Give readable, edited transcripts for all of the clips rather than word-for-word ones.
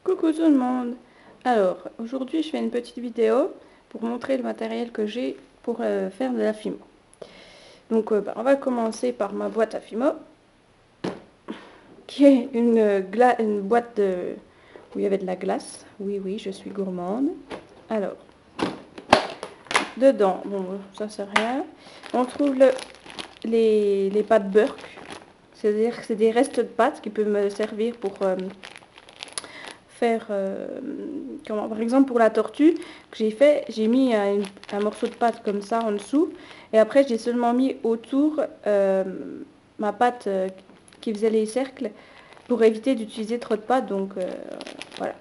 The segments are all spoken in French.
Coucou tout le monde. Alors, aujourd'hui je fais une petite vidéo pour montrer le matériel que j'ai pour faire de la fimo. Donc on va commencer par ma boîte à fimo, qui est une boîte où il y avait de la glace. Oui, oui, je suis gourmande. Alors, dedans, bon, ça c'est rien. On trouve les pâtes Burke. C'est-à-dire que c'est des restes de pâtes qui peuvent me servir pour faire, par exemple pour la tortue que j'ai fait, j'ai mis un morceau de pâte comme ça en dessous, et après j'ai seulement mis autour ma pâte qui faisait les cercles pour éviter d'utiliser trop de pâte, donc voilà.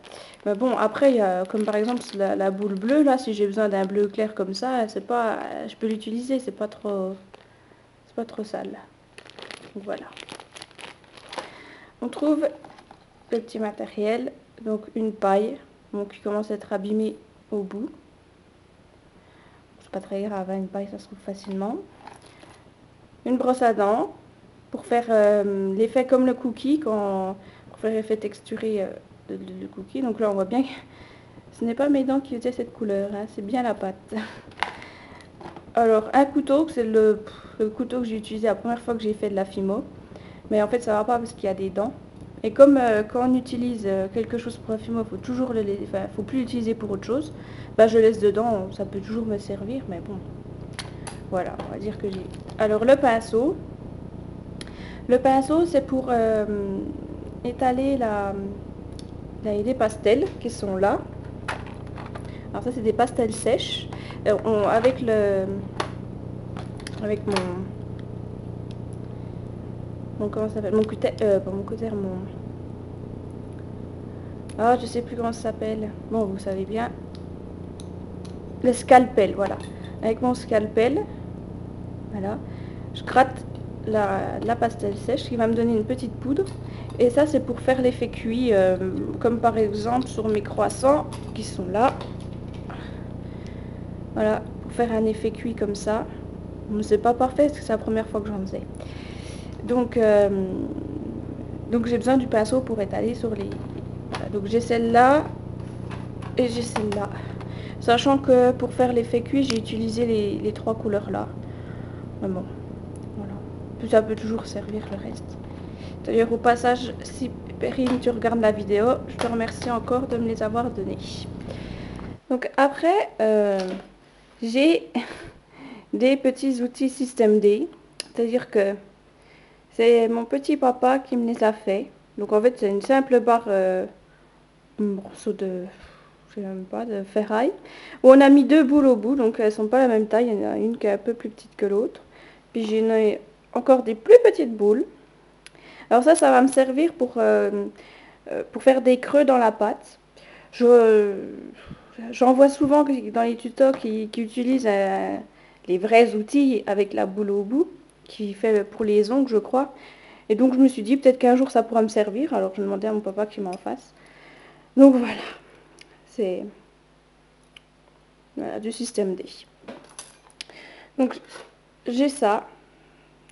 Mais bon, après il y a, comme par exemple la boule bleue là, si j'ai besoin d'un bleu clair comme ça, c'est pas, je peux l'utiliser, c'est pas trop sale. Donc voilà. On trouve le petit matériel, donc une paille, donc qui commence à être abîmée au bout. C'est pas très grave, hein, une paille ça se trouve facilement. Une brosse à dents pour faire l'effet comme le cookie, pour faire l'effet texturé le cookie. Donc là on voit bien que ce n'est pas mes dents qui faisaient cette couleur, hein, c'est bien la pâte. Alors un couteau, c'est le couteau que j'ai utilisé la première fois que j'ai fait de la fimo, mais en fait ça va pas parce qu'il y a des dents. Et comme quand on utilise quelque chose pour la fimo, il faut toujours faut plus l'utiliser pour autre chose, bah, je laisse dedans, ça peut toujours me servir, mais bon, voilà, on va dire que j'ai. Alors le pinceau c'est pour étaler les pastels qui sont là. Alors ça c'est des pastels sèches, avec comment ça s'appelle, mon cutter, pas mon cutter, ah, je sais plus comment ça s'appelle. Bon, vous savez bien. Le scalpel, voilà. Avec mon scalpel, voilà, je gratte la pastel sèche qui va me donner une petite poudre. Et ça, c'est pour faire l'effet cuit, comme par exemple sur mes croissants qui sont là. Voilà, pour faire un effet cuit comme ça. C'est pas parfait parce que c'est la première fois que j'en faisais. Donc j'ai besoin du pinceau pour étaler sur les... Voilà, donc j'ai celle-là et j'ai celle-là. Sachant que pour faire l'effet cuit, j'ai utilisé les trois couleurs là. Mais bon, voilà. Ça peut toujours servir le reste. D'ailleurs, au passage, si Perrine, tu regardes la vidéo, je te remercie encore de me les avoir donnés. Donc après, j'ai des petits outils Système D. C'est-à-dire que c'est mon petit papa qui me les a fait. Donc en fait, c'est une simple barre, un morceau de... je sais même pas, de ferraille, où on a mis deux boules au bout, donc elles sont pas la même taille, il y en a une qui est un peu plus petite que l'autre. Puis j'ai encore des plus petites boules. Alors ça va me servir pour faire des creux dans la pâte. J'en vois souvent dans les tutos qui utilisent les vrais outils avec la boule au bout, qui fait pour les ongles, je crois. Et donc je me suis dit peut-être qu'un jour ça pourra me servir, alors je demandais à mon papa qu'il m'en fasse. Donc voilà, c'est... Voilà, du Système D. Donc j'ai ça.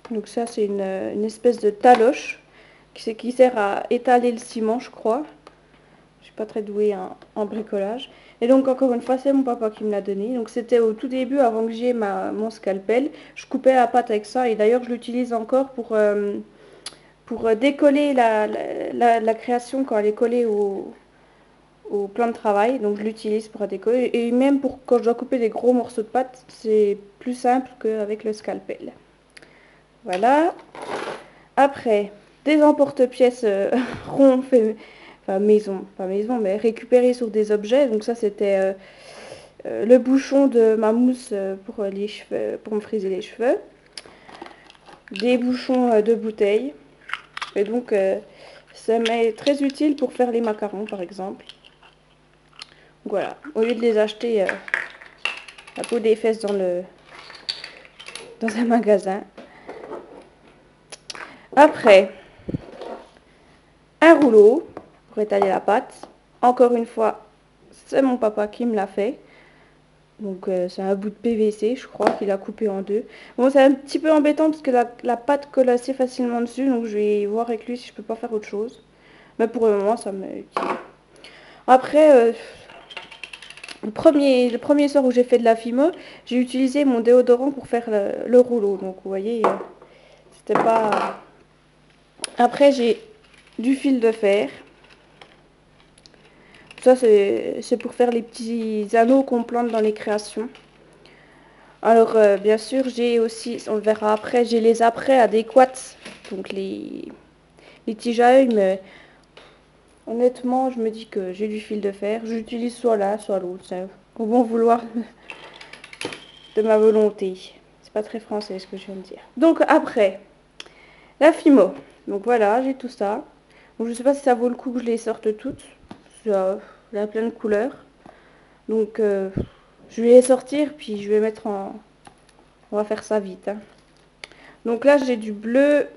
Donc ça c'est une espèce de taloche qui sert à étaler le ciment, je crois. Je suis pas très douée en bricolage. Et donc encore une fois c'est mon papa qui me l'a donné. Donc c'était au tout début avant que j'aie mon scalpel. Je coupais la pâte avec ça et d'ailleurs je l'utilise encore pour décoller la création quand elle est collée au plan de travail, donc je l'utilise pour décoller, et même pour quand je dois couper des gros morceaux de pâte, c'est plus simple qu'avec le scalpel. Voilà. Après, des emporte-pièces ronds, enfin maison, pas maison, mais récupérés sur des objets. Donc ça c'était le bouchon de ma mousse pour les cheveux, pour me friser les cheveux. Des bouchons de bouteilles. Et donc ça m'est très utile pour faire les macarons par exemple. Voilà, au lieu de les acheter à peau des fesses dans un magasin. Après, un rouleau pour étaler la pâte. Encore une fois, c'est mon papa qui me l'a fait. Donc c'est un bout de PVC, je crois, qu'il a coupé en deux. Bon, c'est un petit peu embêtant parce que la pâte colle assez facilement dessus. Donc je vais voir avec lui si je peux pas faire autre chose. Mais pour le moment, ça m'est utile. Après, le premier soir où j'ai fait de la Fimo, j'ai utilisé mon déodorant pour faire le rouleau. Donc vous voyez, c'était pas... Après, j'ai du fil de fer. Ça, c'est pour faire les petits anneaux qu'on plante dans les créations. Alors, bien sûr, j'ai aussi, on le verra après, j'ai les apprêts adéquats. Donc, les tiges à œil, mais honnêtement, je me dis que j'ai du fil de fer. J'utilise soit l'un, soit l'autre. C'est au bon vouloir de ma volonté. C'est pas très français ce que je viens de dire. Donc, après, la Fimo. Donc, voilà, j'ai tout ça. Donc, je sais pas si ça vaut le coup que je les sorte toutes. Ça, il y a plein de couleurs. Donc, je vais les sortir, puis je vais mettre en... On va faire ça vite, hein. Donc là, j'ai du bleu.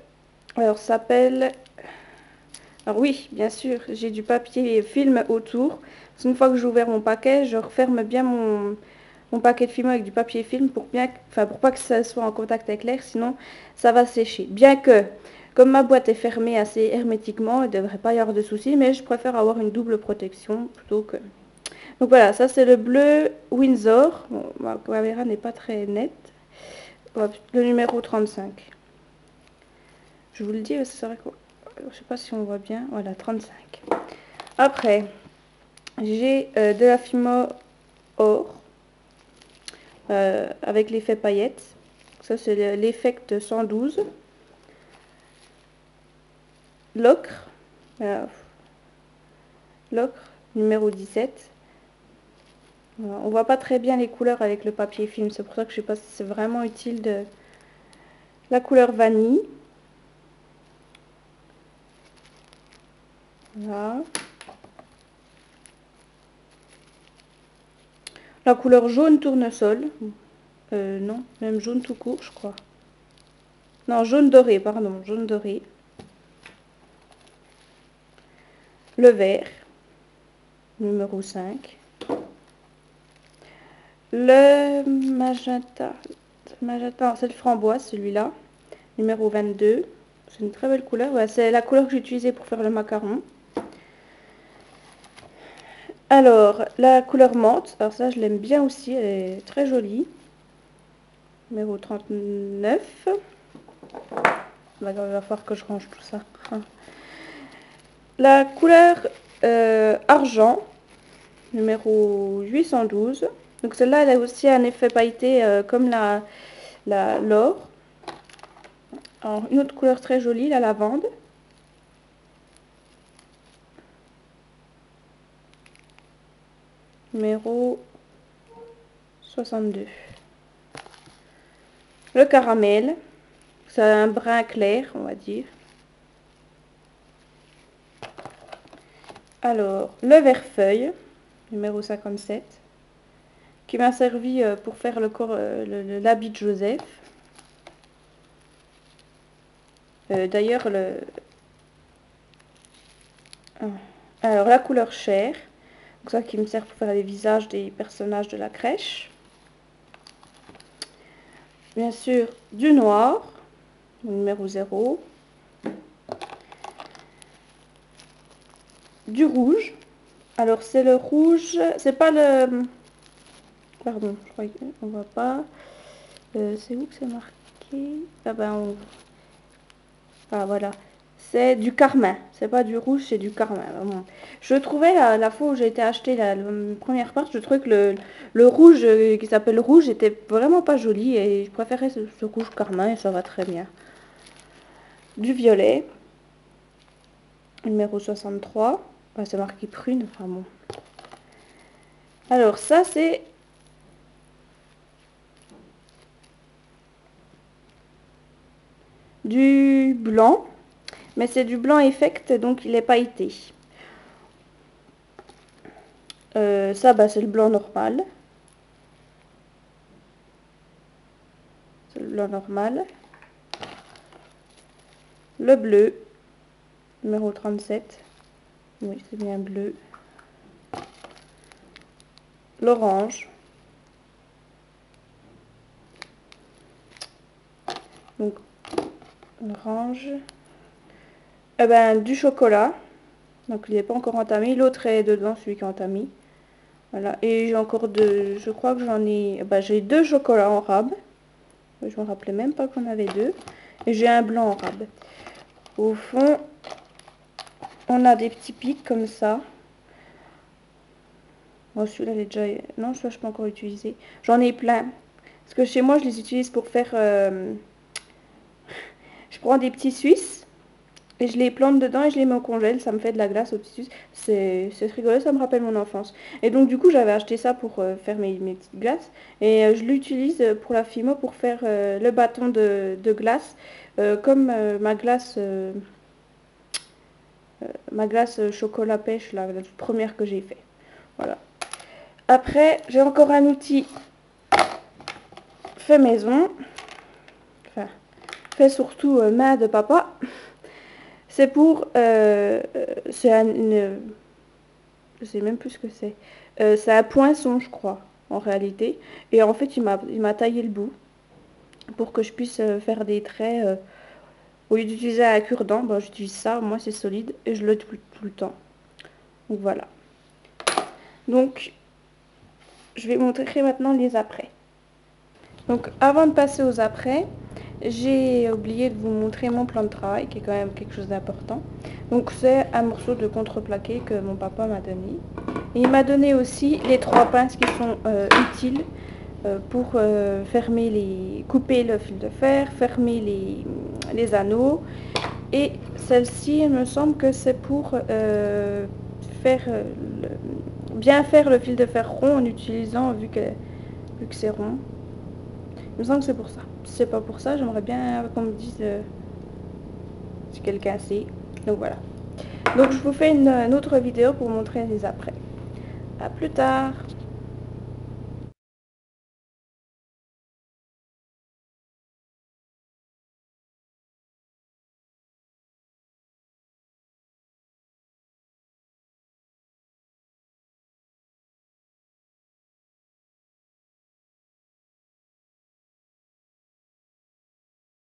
Alors, ça s'appelle... Alors oui, bien sûr, j'ai du papier film autour. Une fois que j'ai ouvert mon paquet, je referme bien mon paquet de film avec du papier film pour bien, enfin, pour pas que ça soit en contact avec l'air, sinon ça va sécher. Bien que, comme ma boîte est fermée assez hermétiquement, il ne devrait pas y avoir de soucis, mais je préfère avoir une double protection plutôt que... Donc voilà, ça c'est le bleu Windsor. Bon, ma caméra n'est pas très nette. Hop, le numéro 35. Je vous le dis, c'est vrai que je sais pas si on voit bien. Voilà, 35. Après, j'ai de la Fimo or avec l'effet paillettes. Ça c'est l'effect 112. L'ocre, l'ocre numéro 17. Voilà. On voit pas très bien les couleurs avec le papier film, c'est pour ça que je sais pas si c'est vraiment utile de la couleur vanille. Voilà. La couleur jaune tournesol. Non, même jaune tout court, je crois. Non, jaune doré, pardon, jaune doré. Le vert, numéro 5. Le magenta, c'est le framboise, celui-là, numéro 22. C'est une très belle couleur. Ouais, c'est la couleur que j'ai utilisée pour faire le macaron. Alors, la couleur menthe, alors ça, je l'aime bien aussi, elle est très jolie. Numéro 39. Il va falloir que je range tout ça. La couleur argent, numéro 812. Donc celle-là, elle a aussi un effet pailleté comme l'or. Alors, une autre couleur très jolie, la lavande. Numéro 62. Le caramel, c'est un brun clair, on va dire. Alors, le vert feuille, numéro 57, qui m'a servi pour faire l'habit de Joseph. D'ailleurs, alors la couleur chair, donc ça qui me sert pour faire les visages des personnages de la crèche. Bien sûr, du noir, numéro 0. Du rouge. Alors c'est le rouge, c'est pas le... Pardon, je crois qu'on voit pas. C'est où que c'est marqué? Ah ben ah voilà. C'est du carmin. C'est pas du rouge, c'est du carmin. Bon. Je trouvais la fois où j'ai été acheter la première part, je trouvais que le rouge qui s'appelle rouge était vraiment pas joli et je préférais ce rouge carmin et ça va très bien. Du violet. Numéro 63. Ah, c'est marqué prune. Enfin bon. Alors ça c'est du blanc, mais c'est du blanc effect, donc il est pailleté. Ça, bah, c'est le blanc normal. C'est le blanc normal. Le bleu, numéro 37. Oui, c'est bien bleu. L'orange. Donc, orange. Eh ben, du chocolat. Donc il n'est pas encore entamé. L'autre est dedans, celui qui est entamé. Voilà. Et j'ai encore deux. Je crois que j'en ai. Bah, j'ai 2 chocolats en rab. Je me rappelais même pas qu'on avait 2. Et j'ai un blanc en rab. Au fond, on a des petits pics comme ça. Bon, celui-là, il est déjà... Non, celui-là, je peux encore utiliser. J'en ai plein. Parce que chez moi, je les utilise pour faire... Je prends des petits Suisses. Et je les plante dedans et je les mets au congèle. Ça me fait de la glace aux petits Suisses. C'est rigolo, ça me rappelle mon enfance. Et donc, du coup, j'avais acheté ça pour faire mes petites glaces. Et je l'utilise pour la Fimo pour faire le bâton de glace. Comme ma glace chocolat pêche, la toute première que j'ai fait. Voilà. Après, j'ai encore un outil fait maison. Enfin, fait surtout main de papa. C'est pour... c'est je sais même plus ce que c'est. C'est un poinçon, je crois, en réalité. Et en fait, il m'a taillé le bout pour que je puisse faire des traits. Au lieu d'utiliser un cure-dent, ben, j'utilise ça. Moi, c'est solide et je le tout le temps. Donc voilà. Donc, je vais montrer maintenant les après. Donc, avant de passer aux après, j'ai oublié de vous montrer mon plan de travail, qui est quand même quelque chose d'important. Donc, c'est un morceau de contreplaqué que mon papa m'a donné. Et il m'a donné aussi les 3 pinces qui sont utiles pour couper le fil de fer, fermer les anneaux. Et celle-ci, il me semble que c'est pour bien faire le fil de fer rond en utilisant, vu que c'est rond. Il me semble que c'est pour ça. Si c'est pas pour ça, j'aimerais bien qu'on me dise si quelqu'un sait. Donc voilà. Donc je vous fais une autre vidéo pour montrer les après. À plus tard.